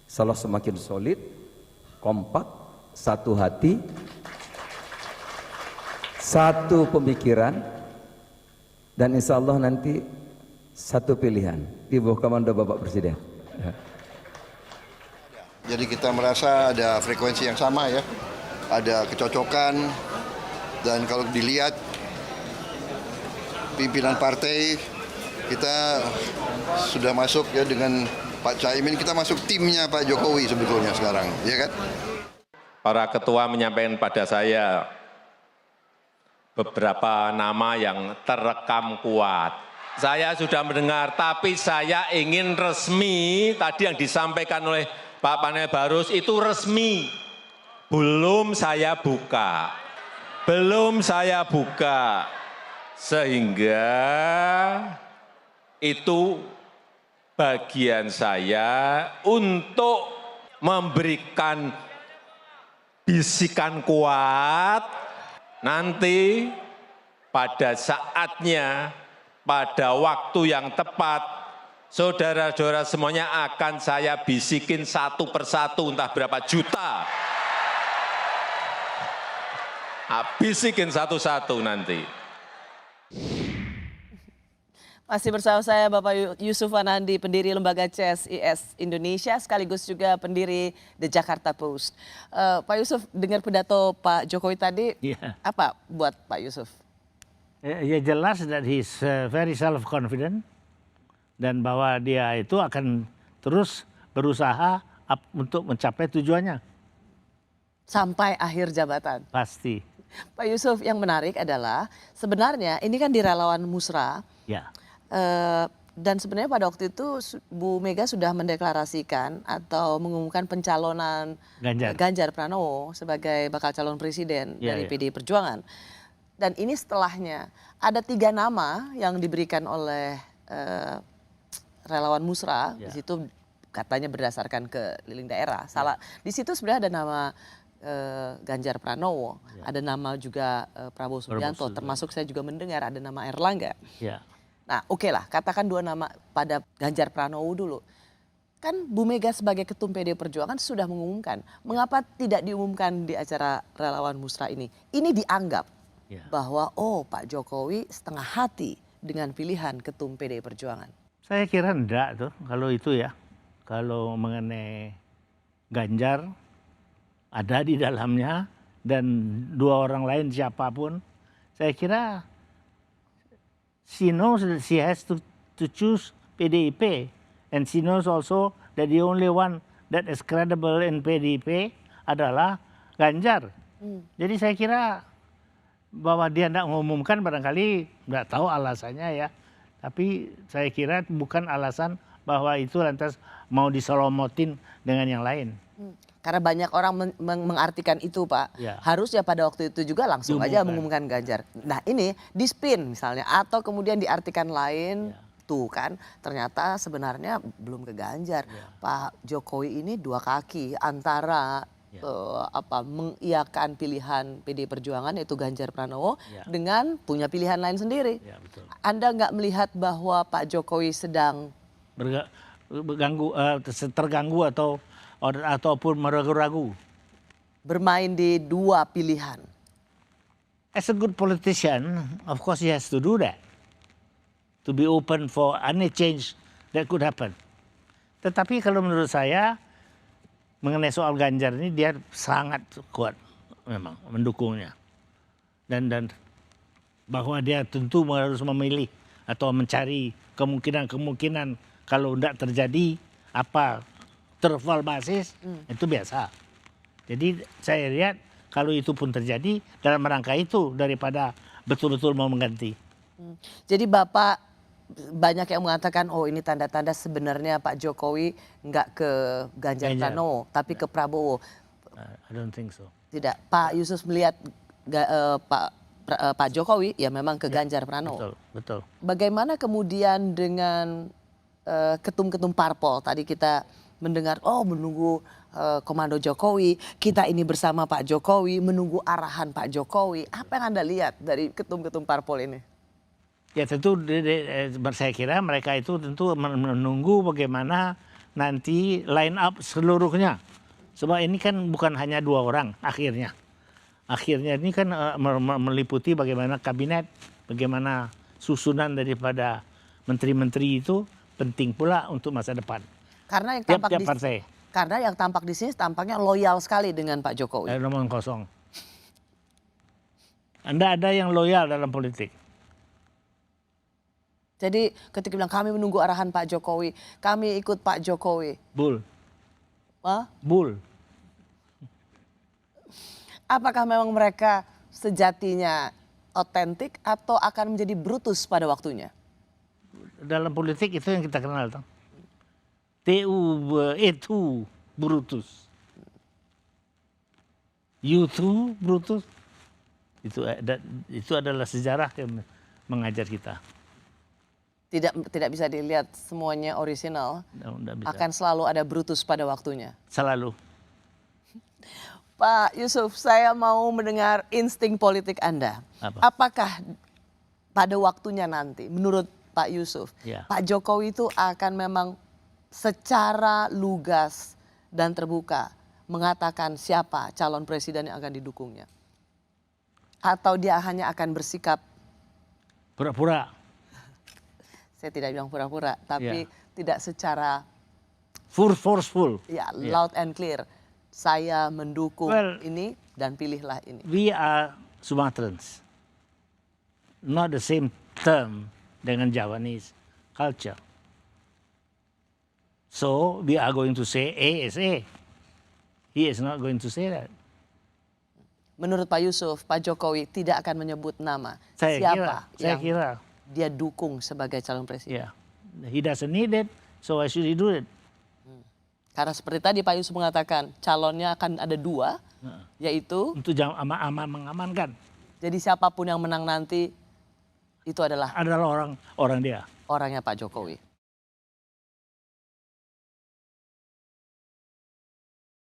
Insyaallah semakin solid, kompak, satu hati, satu pemikiran, dan insyaallah nanti satu pilihan di bawah komando Bapak Presiden. Jadi kita merasa ada frekuensi yang sama ya, ada kecocokan, dan kalau dilihat pimpinan partai kita sudah masuk ya dengan Pak Caimin, kita masuk timnya Pak Jokowi sebetulnya sekarang, ya kan? Para ketua menyampaikan pada saya beberapa nama yang terekam kuat. Saya sudah mendengar, tapi saya ingin resmi, tadi yang disampaikan oleh Pak Panel Barus itu resmi. Belum saya buka. Belum saya buka. Sehingga itu bagian saya untuk memberikan bisikan kuat nanti pada saatnya, pada waktu yang tepat, saudara-saudara semuanya akan saya bisikin satu persatu, entah berapa juta. Bisikin satu-satu nanti. Masih bersama saya Bapak Yusuf Anandi, pendiri Lembaga CSIS Indonesia, sekaligus juga pendiri The Jakarta Post. Pak Yusuf, dengar pidato Pak Jokowi tadi, apa buat Pak Yusuf? Ya jelas that he's very self-confident, dan bahwa dia itu akan terus berusaha untuk mencapai tujuannya. Sampai akhir jabatan? Pasti. Pak Yusuf, yang menarik adalah sebenarnya ini kan di relawan Musra. Ya. Dan sebenarnya pada waktu itu Bu Mega sudah mendeklarasikan atau mengumumkan pencalonan Ganjar Pranowo sebagai bakal calon presiden dari PDI Perjuangan. Dan ini setelahnya ada 3 nama yang diberikan oleh relawan Musra. Di situ katanya berdasarkan keliling daerah. Salah. Di situ sebenarnya ada nama Ganjar Pranowo, ada nama juga Prabowo Subianto, termasuk saya juga mendengar ada nama Erlangga. Nah, oke lah, katakan 2 nama pada Ganjar Pranowo dulu. Kan Bu Mega sebagai ketum PDI Perjuangan sudah mengumumkan. Mengapa tidak diumumkan di acara relawan Musra ini? Ini dianggap bahwa Pak Jokowi setengah hati dengan pilihan ketum PDI Perjuangan. Saya kira enggak tuh kalau itu ya. Kalau mengenai Ganjar ada di dalamnya dan 2 orang lain siapapun, saya kira she knows that she has to choose PDIP, and she knows also that the only one that is credible in PDIP adalah Ganjar. Jadi saya kira bahwa dia tidak mengumumkan barangkali nggak tahu alasannya ya. Tapi saya kira bukan alasan bahwa itu lantas mau disolomotin dengan yang lain. Karena banyak orang mengartikan itu, Pak. Harusnya pada waktu itu juga langsung aja mengumumkan Ganjar. Nah ini di-spin misalnya, atau kemudian diartikan lain, tuh kan ternyata sebenarnya belum ke Ganjar. Pak Jokowi ini 2 kaki antara mengiyakan pilihan PDI Perjuangan yaitu Ganjar Pranowo dengan punya pilihan lain sendiri. Anda nggak melihat bahwa Pak Jokowi sedang terganggu ataupun meragu-ragu? Bermain di 2 pilihan. As a good politician, of course he has to do that. To be open for any change that could happen. Tetapi kalau menurut saya, mengenai soal Ganjar ini dia sangat kuat memang mendukungnya. Dan bahwa dia tentu harus memilih atau mencari kemungkinan kalau tidak terjadi terval basis, itu biasa. Jadi saya lihat kalau itu pun terjadi dalam rangka itu daripada betul-betul mau mengganti. Jadi Bapak, banyak yang mengatakan ini tanda-tanda sebenarnya Pak Jokowi nggak ke Ganjar Pranowo tapi ke Prabowo. I don't think so. Tidak, Pak Yusuf melihat Pak Jokowi ya memang ke Ganjar Pranowo. Betul. Bagaimana kemudian dengan ketum-ketum parpol? Tadi kita mendengar menunggu komando Jokowi, kita ini bersama Pak Jokowi, menunggu arahan Pak Jokowi. Apa yang Anda lihat dari ketum-ketum parpol ini? Ya tentu saya kira mereka itu tentu menunggu bagaimana nanti line up seluruhnya. Sebab ini kan bukan hanya 2 orang akhirnya. Akhirnya ini kan meliputi bagaimana kabinet, bagaimana susunan daripada menteri-menteri itu penting pula untuk masa depan. Karena yang Tiap-tiap partai. Karena yang tampak di sini tampaknya loyal sekali dengan Pak Jokowi. Nomor kosong. Anda ada yang loyal dalam politik. Jadi ketika bilang kami menunggu arahan Pak Jokowi, kami ikut Pak Jokowi. Bull. Hah? Bull. Apakah memang mereka sejatinya otentik atau akan menjadi brutus pada waktunya? Dalam politik itu yang kita kenal. Tu brutus. You brutus. Itu adalah sejarah yang mengajar kita. Tidak bisa dilihat semuanya orisinal. Nggak bisa. Akan selalu ada brutus pada waktunya. Selalu. Pak Yusuf, saya mau mendengar insting politik Anda. Apa? Apakah pada waktunya nanti, menurut Pak Yusuf, Ya. Pak Jokowi itu akan memang secara lugas dan terbuka mengatakan siapa calon presiden yang akan didukungnya? Atau dia hanya akan bersikap Pura-pura. saya tidak bilang pura-pura, tapi tidak secara Forceful. loud and clear. Saya mendukung ini dan pilihlah ini. We are Sumatrans. Not the same term dengan Javanese culture. So we are going to say A is A. He is not going to say that. Menurut Pak Yusuf, Pak Jokowi tidak akan menyebut nama Saya siapa kira. dia dukung sebagai calon presiden. Yeah. He doesn't need it, so why should he do it? Karena seperti tadi Pak Yusuf mengatakan calonnya akan ada 2, yaitu Untuk mengamankan. jadi siapapun yang menang nanti itu adalah Adalah orang dia. orangnya Pak Jokowi.